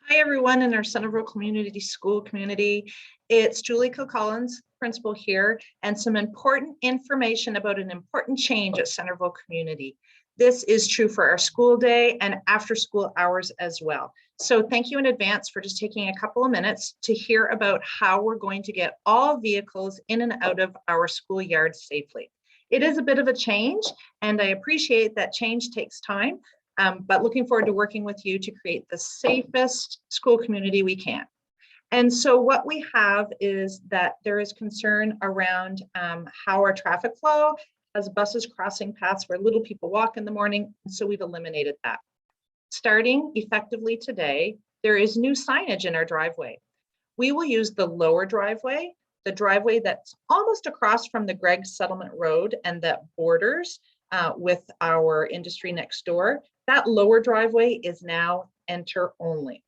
Hi, everyone in our Centerville Community School community. It's Julie Collins, principal here, and some important information about an important change at Centerville Community. This is true for our school day and after school hours as well. So thank you in advance for just taking a couple of minutes to hear about how we're going to get all vehicles in and out of our schoolyard safely. It is a bit of a change, and I appreciate that change takes time. But looking forward to working with you to create the safest school community we can. And so what we have is that there is concern around how our traffic flow as buses crossing paths where little people walk in the morning. And so we've eliminated that. Starting effectively today, there is new signage in our driveway. We will use the lower driveway, the driveway that's almost across from the Gregg Settlement Road and that borders with our industry next door. That lower driveway is now enter only.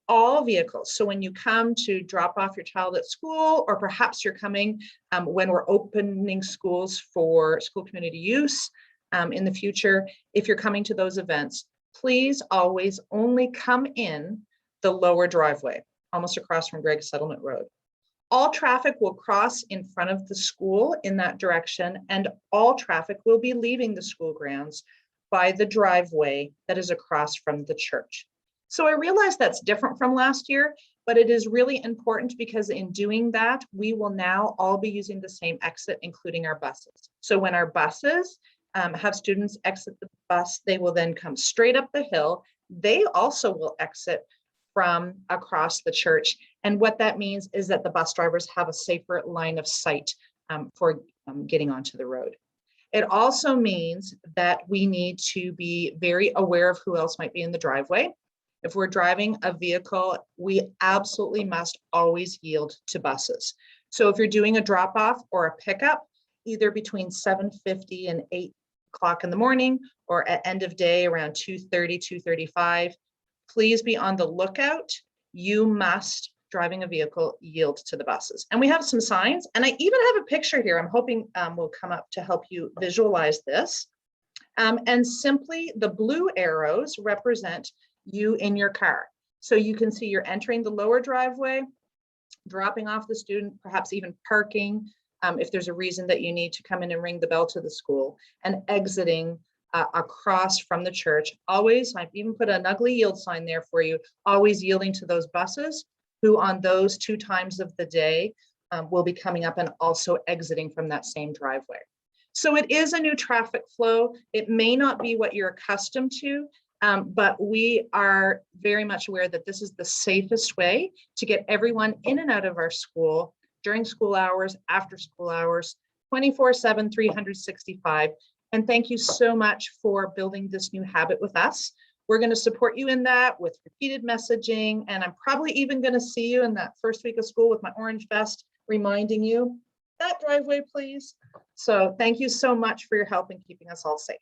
All vehicles. So when you come to drop off your child at school, or perhaps you're coming when we're opening schools for school community use in the future, if you're coming to those events, please always only come in the lower driveway, almost across from Gregg Settlement Road. All traffic will cross in front of the school in that direction, and all traffic will be leaving the school grounds by the driveway that is across from the church. So I realize that's different from last year, but it is really important because in doing that, we will now all be using the same exit, including our buses. So when our buses have students exit the bus, they will then come straight up the hill. They also will exit from across the church. And what that means is that the bus drivers have a safer line of sight for getting onto the road. It also means that we need to be very aware of who else might be in the driveway. If we're driving a vehicle, we absolutely must always yield to buses. So if you're doing a drop off or a pickup, either between 7:50 and 8 o'clock in the morning, or at end of day around 2:30, 2:35, please be on the lookout. You must, driving a vehicle, yield to the buses. And we have some signs, and I even have a picture here I'm hoping will come up to help you visualize this. And simply the blue arrows represent you in your car. So you can see you're entering the lower driveway, dropping off the student, perhaps even parking if there's a reason that you need to come in and ring the bell to the school, and exiting across from the church. Always, I've even put an ugly yield sign there for you, always yielding to those buses who on those 2 times of the day will be coming up and also exiting from that same driveway. So it is a new traffic flow. It may not be what you're accustomed to, but we are very much aware that this is the safest way to get everyone in and out of our school during school hours, after school hours, 24/7, 365. And thank you so much for building this new habit with us. We're going to support you in that with repeated messaging. And I'm probably even going to see you in that first week of school with my orange vest, reminding you that driveway, please. So thank you so much for your help in keeping us all safe.